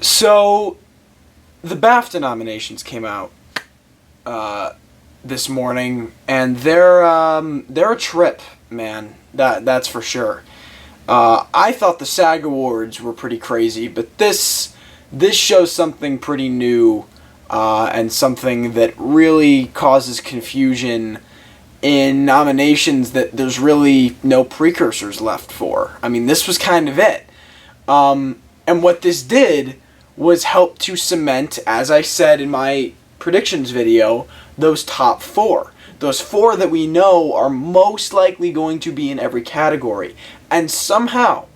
So, the BAFTA nominations came out this morning, and they're a trip, man. That's for sure. I thought the SAG Awards were pretty crazy, but this shows something pretty new, and something that really causes confusion in nominations that there's really no precursors left for. I mean, this was kind of it. And what this did was help to cement, as I said in my predictions video, those top four. Those four that we know are most likely going to be in every category. And somehow,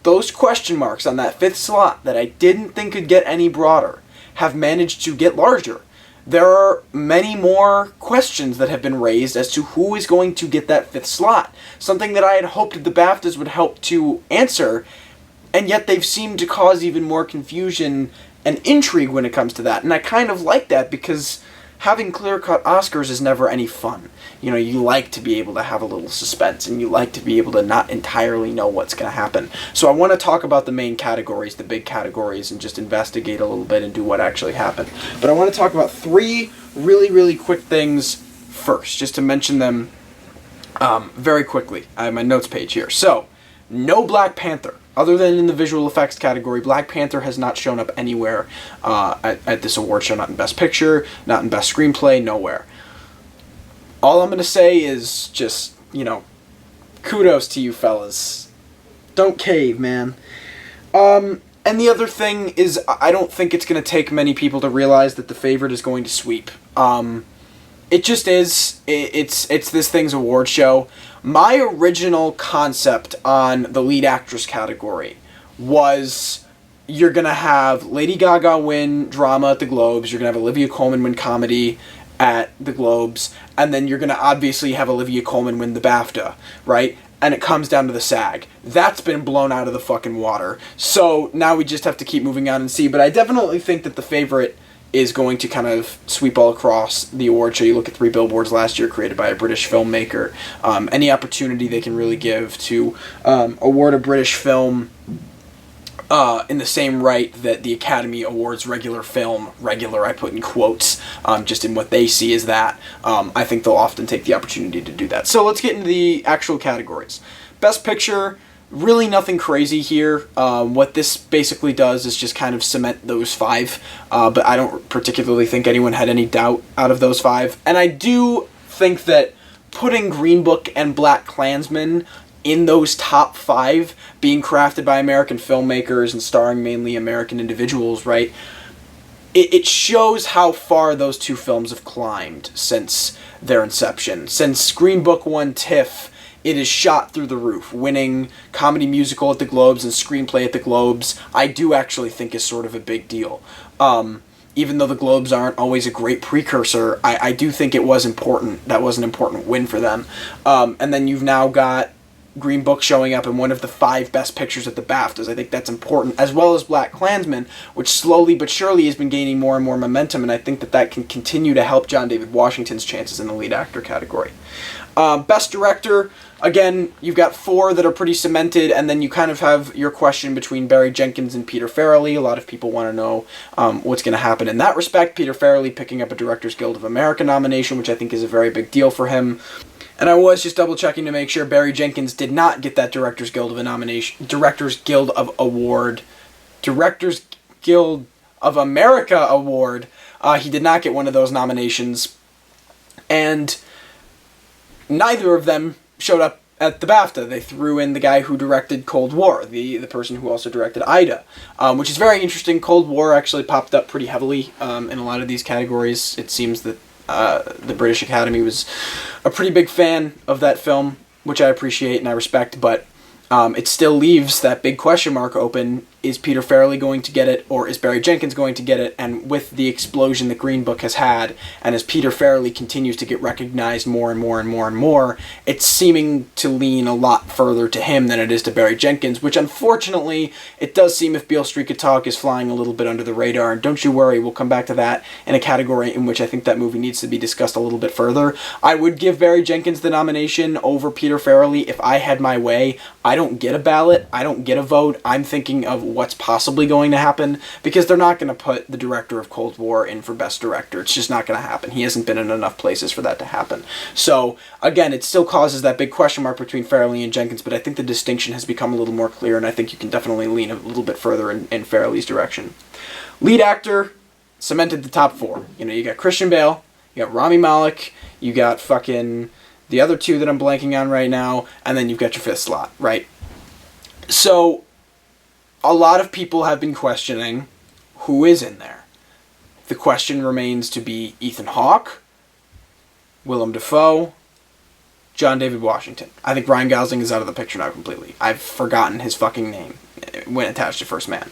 those question marks on that fifth slot that I didn't think could get any broader have managed to get larger. There are many more questions that have been raised as to who is going to get that fifth slot. Something that I had hoped the BAFTAs would help to answer, and yet they've seemed to cause even more confusion and intrigue when it comes to that. And I kind of like that, because having clear-cut Oscars is never any fun. You know, you like to be able to have a little suspense, and you like to be able to not entirely know what's going to happen. So I want to talk about the main categories, the big categories, and just investigate a little bit and do what actually happened. But I want to talk about three really, really quick things first, just to mention them very quickly. I have my notes page here. So, no Black Panther. Other than in the visual effects category, Black Panther has not shown up anywhere at this award show. Not in Best Picture, not in Best Screenplay, nowhere. All I'm going to say is just, kudos to you fellas. Don't cave, man. And the other thing is, I don't think it's going to take many people to realize that The Favorite is going to sweep. It just is. It's this thing's award show. My original concept on the lead actress category was you're going to have Lady Gaga win drama at the Globes, you're going to have Olivia Colman win comedy at the Globes, and then you're going to obviously have Olivia Colman win the BAFTA, right? And it comes down to the SAG. That's been blown out of the fucking water. So now we just have to keep moving on and see. But I definitely think that The Favorite is going to kind of sweep all across the award show. You look at Three Billboards last year, created by a British filmmaker. Any opportunity they can really give to award a British film in the same right that the Academy awards regular film, regular I put in quotes, just in what they see as that, I think they'll often take the opportunity to do that. So let's get into the actual categories. Best Picture, really nothing crazy here. What this basically does is just kind of cement those five, but I don't particularly think anyone had any doubt out of those five. And I do think that putting Green Book and Black Klansman in those top five, being crafted by American filmmakers and starring mainly American individuals, right, it shows how far those two films have climbed since their inception. Since Green Book won TIFF, it is shot through the roof, winning comedy musical at the Globes and screenplay at the Globes. I do actually think is sort of a big deal. Even though the Globes aren't always a great precursor, I do think it was important. That was an important win for them. And then you've now got Green Book showing up in one of the 5 best pictures at the BAFTAs. I think that's important, as well as Black Klansman, which slowly but surely has been gaining more and more momentum, and I think that can continue to help John David Washington's chances in the lead actor category. Best Director, again, you've got 4 that are pretty cemented, and then you kind of have your question between Barry Jenkins and Peter Farrelly. A lot of people want to know what's going to happen in that respect. Peter Farrelly picking up a Directors Guild of America nomination, which I think is a very big deal for him. And I was just double-checking to make sure Barry Jenkins did not get that Directors Guild of America award. He did not get one of those nominations. And neither of them showed up at the BAFTA. They threw in the guy who directed Cold War, the person who also directed Ida, which is very interesting. Cold War actually popped up pretty heavily in a lot of these categories. It seems that the British Academy was a pretty big fan of that film, which I appreciate and I respect, but it still leaves that big question mark open. Is Peter Farrelly going to get it, or is Barry Jenkins going to get it? And with the explosion that Green Book has had, and as Peter Farrelly continues to get recognized more and more and more and more, it's seeming to lean a lot further to him than it is to Barry Jenkins, which unfortunately, it does seem If Beale Street Could Talk is flying a little bit under the radar, and don't you worry, we'll come back to that in a category in which I think that movie needs to be discussed a little bit further. I would give Barry Jenkins the nomination over Peter Farrelly if I had my way. I don't get a ballot, I don't get a vote. I'm thinking of what's possibly going to happen, because they're not going to put the director of Cold War in for Best Director. It's just not going to happen. He hasn't been in enough places for that to happen. So, again, it still causes that big question mark between Farrelly and Jenkins, but I think the distinction has become a little more clear, and I think you can definitely lean a little bit further in Farrelly's direction. Lead actor cemented the top 4. You got Christian Bale, you got Rami Malek, you got fucking the other 2 that I'm blanking on right now, and then you've got your 5th slot, right? So, a lot of people have been questioning who is in there. The question remains to be Ethan Hawke, Willem Dafoe, John David Washington. I think Ryan Gosling is out of the picture now completely. I've forgotten his fucking name when attached to First Man.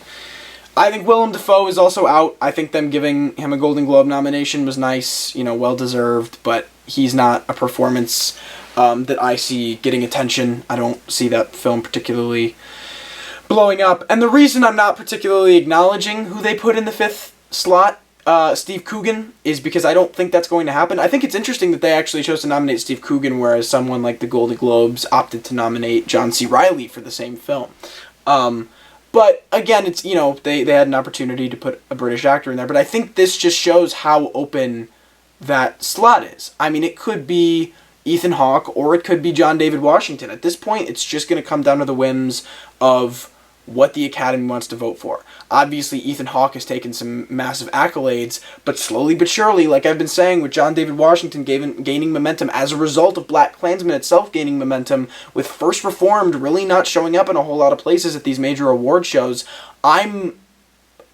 I think Willem Dafoe is also out. I think them giving him a Golden Globe nomination was nice, well-deserved, but he's not a performance that I see getting attention. I don't see that film particularly blowing up. And the reason I'm not particularly acknowledging who they put in the 5th slot, Steve Coogan, is because I don't think that's going to happen. I think it's interesting that they actually chose to nominate Steve Coogan, whereas someone like the Golden Globes opted to nominate John C. Reilly for the same film. But again, it's, they had an opportunity to put a British actor in there, but I think this just shows how open that slot is. I mean, it could be Ethan Hawke or it could be John David Washington. At this point, it's just going to come down to the whims of what the Academy wants to vote for. Obviously, Ethan Hawke has taken some massive accolades, but slowly but surely, like I've been saying, with John David Washington gaining momentum as a result of Black Klansman itself gaining momentum, with First Reformed really not showing up in a whole lot of places at these major award shows, I'm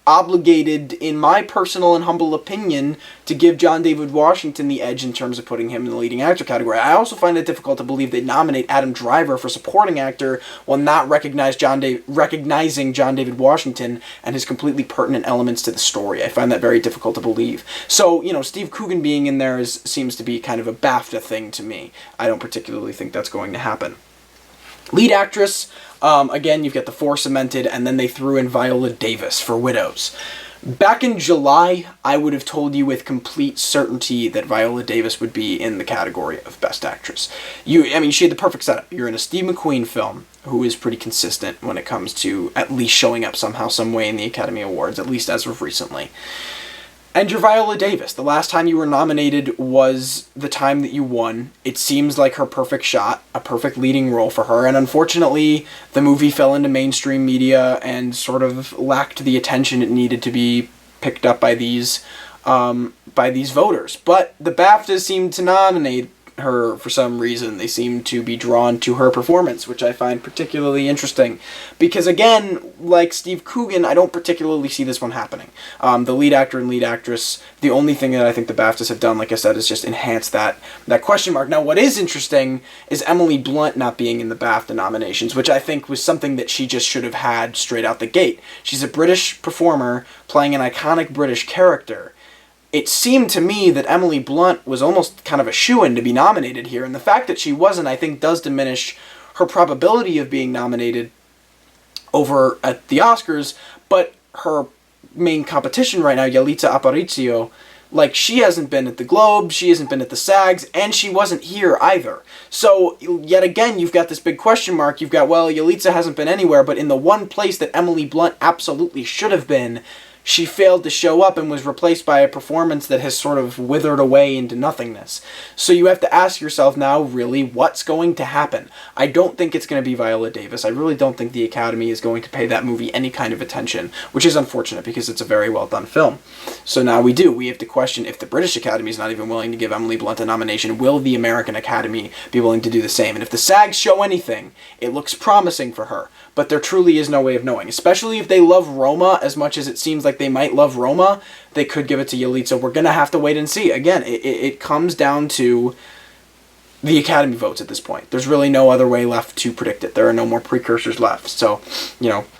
obligated, in my personal and humble opinion, to give John David Washington the edge in terms of putting him in the leading actor category. I also find it difficult to believe they nominate Adam Driver for supporting actor while not recognizing John David Washington and his completely pertinent elements to the story. I find that very difficult to believe. So, Steve Coogan being in there seems to be kind of a BAFTA thing to me. I don't particularly think that's going to happen. Lead actress, again, you've got the 4 cemented, and then they threw in Viola Davis for Widows. Back in July, I would have told you with complete certainty that Viola Davis would be in the category of Best Actress. She had the perfect setup. You're in a Steve McQueen film, who is pretty consistent when it comes to at least showing up somehow, some way in the Academy Awards, at least as of recently. And you're Viola Davis. The last time you were nominated was the time that you won. It seems like her perfect shot, a perfect leading role for her, and unfortunately, the movie fell into mainstream media and sort of lacked the attention it needed to be picked up by these voters. But the BAFTAs seemed to nominate her for some reason. They seem to be drawn to her performance, which I find particularly interesting. Because again, like Steve Coogan, I don't particularly see this one happening. The lead actor and lead actress, the only thing that I think the BAFTAs have done, like I said, is just enhance that question mark. Now, what is interesting is Emily Blunt not being in the BAFTA nominations, which I think was something that she just should have had straight out the gate. She's a British performer playing an iconic British character. It seemed to me that Emily Blunt was almost kind of a shoo-in to be nominated here, and the fact that she wasn't, I think, does diminish her probability of being nominated over at the Oscars, but her main competition right now, Yalitza Aparicio, she hasn't been at the Globe, she hasn't been at the SAGs, and she wasn't here either. So, yet again, you've got this big question mark. You've got, Yalitza hasn't been anywhere, but in the one place that Emily Blunt absolutely should have been, she failed to show up and was replaced by a performance that has sort of withered away into nothingness. So you have to ask yourself now, really, what's going to happen? I don't think it's going to be Viola Davis. I really don't think the Academy is going to pay that movie any kind of attention, which is unfortunate because it's a very well done film. So now we have to question, if the British Academy is not even willing to give Emily Blunt a nomination, will the American Academy be willing to do the same? And if the SAGs show anything, it looks promising for her. But there truly is no way of knowing. Especially if they love Roma as much as it seems like they might love Roma, they could give it to Yalitza. We're going to have to wait and see. Again, it comes down to the Academy votes at this point. There's really no other way left to predict it. There are no more precursors left. So,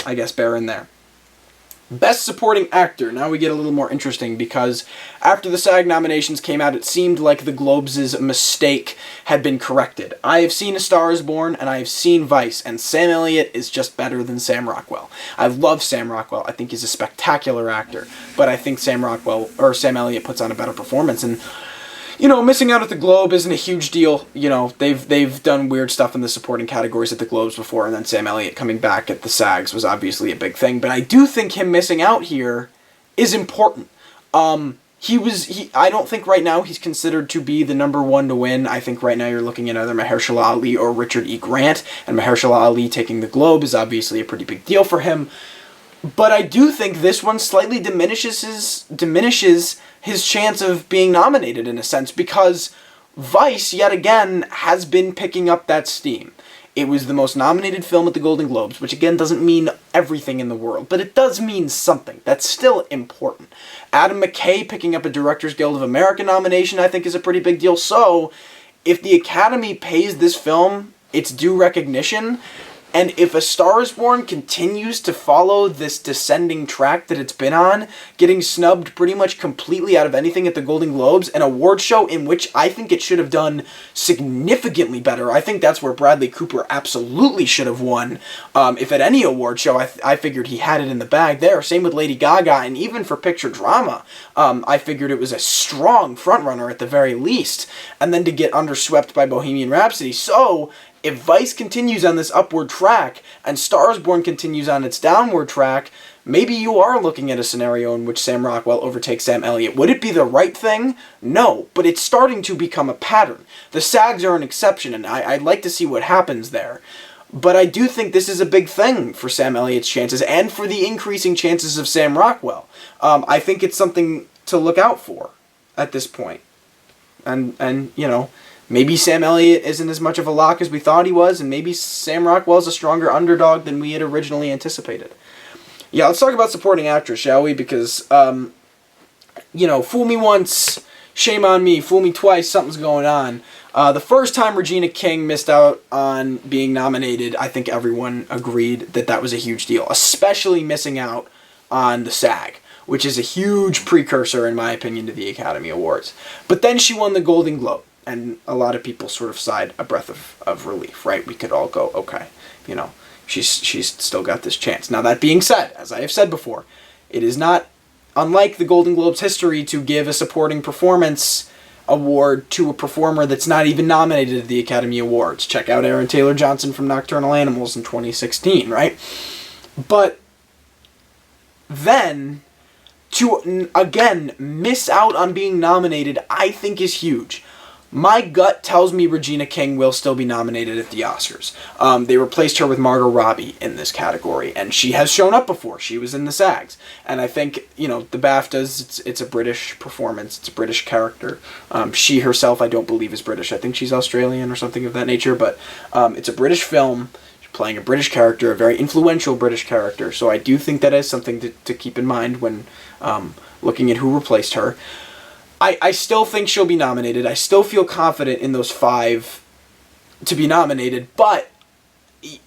I guess bear in there. Best Supporting Actor. Now we get a little more interesting because after the SAG nominations came out, it seemed like the Globes' mistake had been corrected. I have seen A Star is Born and I have seen Vice, and Sam Elliott is just better than Sam Rockwell. I love Sam Rockwell. I think he's a spectacular actor, but I think Sam Elliott puts on a better performance. And Missing out at the Globe isn't a huge deal. They've done weird stuff in the supporting categories at the Globes before, and then Sam Elliott coming back at the SAGs was obviously a big thing. But I do think him missing out here is important. I don't think right now he's considered to be the number one to win. I think right now you're looking at either Mahershala Ali or Richard E. Grant, and Mahershala Ali taking the Globe is obviously a pretty big deal for him. But I do think this one slightly diminishes his chance of being nominated in a sense, because Vice, yet again, has been picking up that steam. It was the most nominated film at the Golden Globes, which again doesn't mean everything in the world, but it does mean something. That's still important. Adam McKay picking up a Directors Guild of America nomination, I think, is a pretty big deal. So, if the Academy pays this film its due recognition, and if A Star Is Born continues to follow this descending track that it's been on, getting snubbed pretty much completely out of anything at the Golden Globes, an award show in which I think it should have done significantly better. I think that's where Bradley Cooper absolutely should have won. If at any award show, I figured he had it in the bag there. Same with Lady Gaga, and even for picture drama, I figured it was a strong frontrunner at the very least. And then to get underswept by Bohemian Rhapsody. So, if Vice continues on this upward track, and Star Is Born continues on its downward track, maybe you are looking at a scenario in which Sam Rockwell overtakes Sam Elliott. Would it be the right thing? No, but it's starting to become a pattern. The SAGs are an exception, and I'd like to see what happens there. But I do think this is a big thing for Sam Elliott's chances, and for the increasing chances of Sam Rockwell. I think it's something to look out for at this point. And maybe Sam Elliott isn't as much of a lock as we thought he was, and maybe Sam Rockwell's a stronger underdog than we had originally anticipated. Yeah, let's talk about supporting actress, shall we? Because, fool me once, shame on me, fool me twice, something's going on. The first time Regina King missed out on being nominated, I think everyone agreed that was a huge deal, especially missing out on the SAG, which is a huge precursor, in my opinion, to the Academy Awards. But then she won the Golden Globe. And a lot of people sort of sighed a breath of relief, right? We could all go, okay, she's still got this chance. Now, that being said, as I have said before, it is not unlike the Golden Globes history to give a supporting performance award to a performer that's not even nominated at the Academy Awards. Check out Aaron Taylor Johnson from Nocturnal Animals in 2016, right? But then, to, again, miss out on being nominated, I think is huge. My gut tells me Regina King will still be nominated at the Oscars. They replaced her with Margot Robbie in this category, and she has shown up before. She was in the SAGs. And I think, the BAFTAs, it's a British performance. It's a British character. She herself, I don't believe, is British. I think she's Australian or something of that nature, but it's a British film. She's playing a British character, a very influential British character. So I do think that is something to keep in mind when looking at who replaced her. I still think she'll be nominated. I still feel confident in those 5 to be nominated, but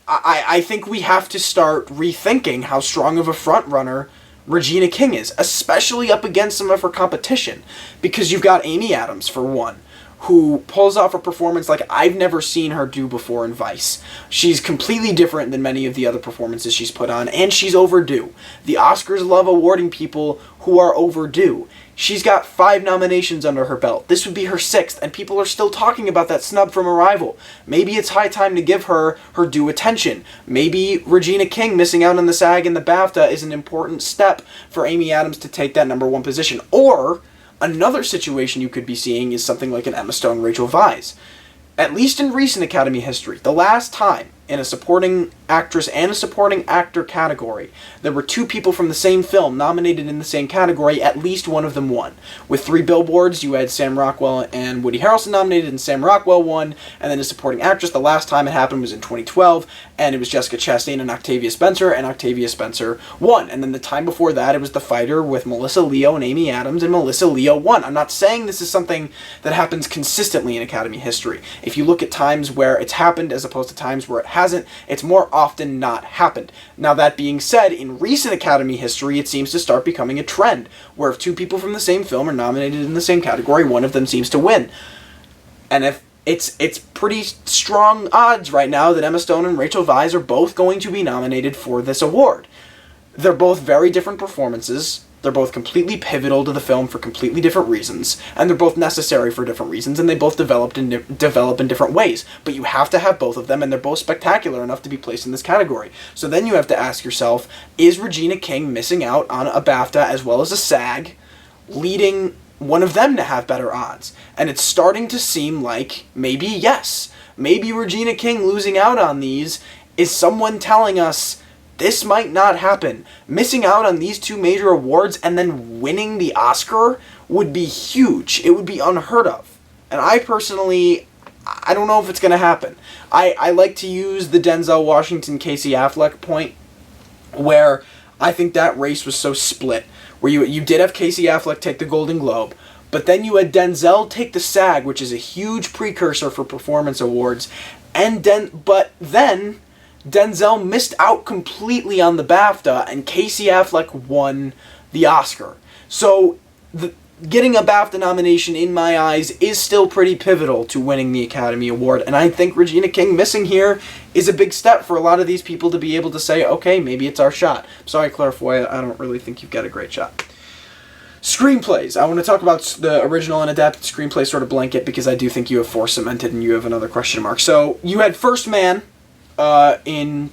I think we have to start rethinking how strong of a frontrunner Regina King is, especially up against some of her competition, because you've got Amy Adams, for one, who pulls off a performance like I've never seen her do before in Vice. She's completely different than many of the other performances she's put on, and she's overdue. The Oscars love awarding people who are overdue. She's got 5 nominations under her belt. This would be her 6th, and people are still talking about that snub from Arrival. Maybe it's high time to give her her due attention. Maybe Regina King missing out on the SAG and the BAFTA is an important step for Amy Adams to take that number 1 position. Or another situation you could be seeing is something like an Emma Stone, Rachel Weisz. At least in recent Academy history, the last time in a supporting actress and a supporting actor category, there were 2 people from the same film nominated in the same category, at least one of them won. With 3 Billboards, you had Sam Rockwell and Woody Harrelson nominated, and Sam Rockwell won, and then a supporting actress, the last time it happened was in 2012, and it was Jessica Chastain and Octavia Spencer won. And then the time before that, it was The Fighter with Melissa Leo and Amy Adams, and Melissa Leo won. I'm not saying this is something that happens consistently in Academy history. If you look at times where it's happened as opposed to times where it hasn't, it's more often not happened. Now, that being said, in recent Academy history, it seems to start becoming a trend, where if 2 people from the same film are nominated in the same category, one of them seems to win. And if it's pretty strong odds right now that Emma Stone and Rachel Weisz are both going to be nominated for this award. They're both very different performances. They're both completely pivotal to the film for completely different reasons, and they're both necessary for different reasons, and they both develop in different ways. But you have to have both of them, and they're both spectacular enough to be placed in this category. So then you have to ask yourself, is Regina King missing out on a BAFTA as well as a SAG, leading one of them to have better odds? And it's starting to seem like maybe yes. Maybe Regina King losing out on these is someone telling us this might not happen. Missing out on these two major awards and then winning the Oscar would be huge. It would be unheard of. And I personally, I don't know if it's going to happen. I like to use the Denzel Washington, Casey Affleck point, where I think that race was so split. Where you did have Casey Affleck take the Golden Globe, but then you had Denzel take the SAG, which is a huge precursor for performance awards, but then Denzel missed out completely on the BAFTA, and Casey Affleck won the Oscar. So getting a BAFTA nomination, in my eyes, is still pretty pivotal to winning the Academy Award, and I think Regina King missing here is a big step for a lot of these people to be able to say, okay, maybe it's our shot. Sorry, Claire Foy, I don't really think you've got a great shot. Screenplays. I want to talk about the original and adapted screenplay sort of blanket, because I do think you have 4 cemented and you have another question mark. So you had First Man in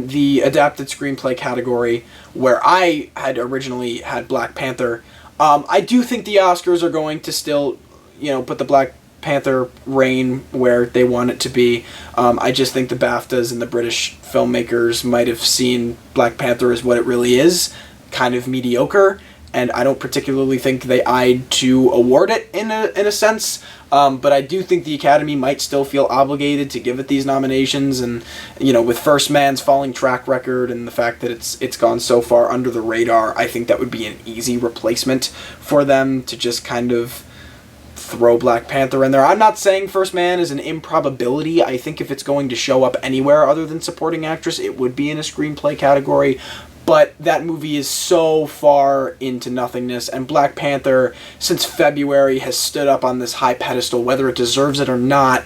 the adapted screenplay category, where I had originally had Black Panther. I do think the Oscars are going to still, put the Black Panther reign where they want it to be. I just think the BAFTAs and the British filmmakers might have seen Black Panther as what it really is, kind of mediocre, and I don't particularly think they eyed to award it in a sense. But I do think the Academy might still feel obligated to give it these nominations, and with First Man's falling track record and the fact that it's gone so far under the radar, I think that would be an easy replacement for them to just kind of throw Black Panther in there. I'm not saying First Man is an improbability. I think if it's going to show up anywhere other than supporting actress, it would be in a screenplay category. But that movie is so far into nothingness, and Black Panther, since February, has stood up on this high pedestal, whether it deserves it or not.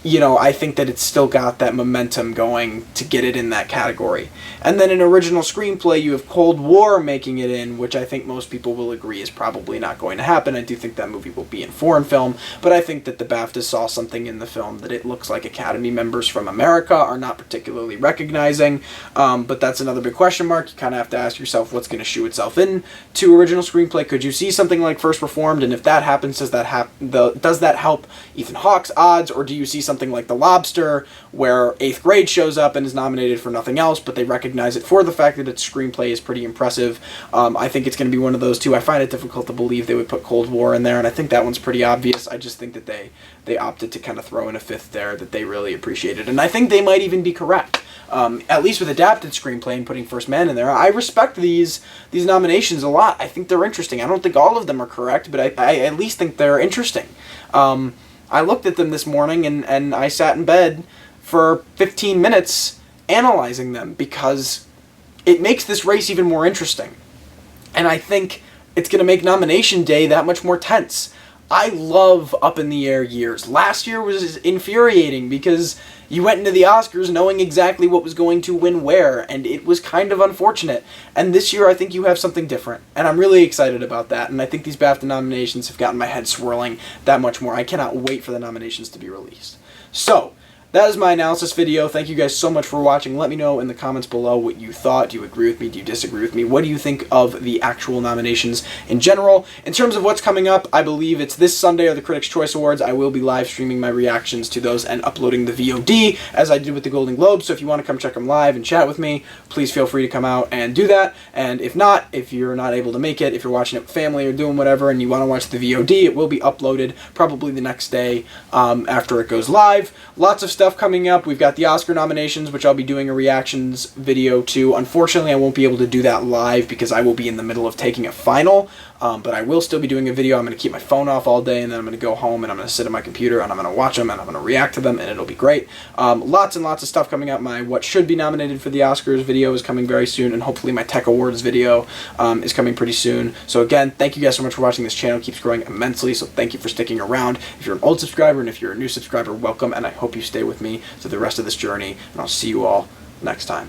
I think that it's still got that momentum going to get it in that category. And then in original screenplay, you have Cold War making it in, which I think most people will agree is probably not going to happen. I do think that movie will be in foreign film, but I think that the BAFTA saw something in the film that it looks like Academy members from America are not particularly recognizing. But that's another big question mark. You kind of have to ask yourself what's going to shoe itself in to original screenplay. Could you see something like First Reformed? And if that happens, does that help Ethan Hawke's odds, or do you see something like The Lobster, where 8th Grade shows up and is nominated for nothing else, but they recognize it for the fact that its screenplay is pretty impressive? I think it's going to be one of those two. I find it difficult to believe they would put Cold War in there, and I think that one's pretty obvious. I just think that they opted to kind of throw in a 5th there that they really appreciated, and I think they might even be correct. At least with adapted screenplay and putting First Man in there, I respect these nominations a lot. I think they're interesting. I don't think all of them are correct, but I at least think they're interesting. I looked at them this morning and I sat in bed for 15 minutes analyzing them, because it makes this race even more interesting. And I think it's going to make nomination day that much more tense. I love up-in-the-air years. Last year was infuriating because you went into the Oscars knowing exactly what was going to win where, and it was kind of unfortunate. And this year I think you have something different, and I'm really excited about that, and I think these BAFTA nominations have gotten my head swirling that much more. I cannot wait for the nominations to be released. So, that is my analysis video. Thank you guys so much for watching. Let me know in the comments below what you thought. Do you agree with me? Do you disagree with me? What do you think of the actual nominations in general? In terms of what's coming up, I believe it's this Sunday are the Critics' Choice Awards. I will be live streaming my reactions to those and uploading the VOD as I did with the Golden Globes. So if you want to come check them live and chat with me, please feel free to come out and do that. And if not, if you're not able to make it, if you're watching it with family or doing whatever and you want to watch the VOD, it will be uploaded probably the next day after it goes live. Lots of stuff coming up. We've got the Oscar nominations, which I'll be doing a reactions video to. Unfortunately, I won't be able to do that live because I will be in the middle of taking a final, but I will still be doing a video. I'm going to keep my phone off all day, and then I'm going to go home, and I'm going to sit at my computer, and I'm going to watch them, and I'm going to react to them, and it'll be great. Lots and lots of stuff coming up. My what should be nominated for the Oscars video is coming very soon, and hopefully my Tech Awards video is coming pretty soon. So again, thank you guys so much for watching. This channel keeps growing immensely, so thank you for sticking around. If you're an old subscriber and if you're a new subscriber, welcome, and I hope you stay with me through the rest of this journey, and I'll see you all next time.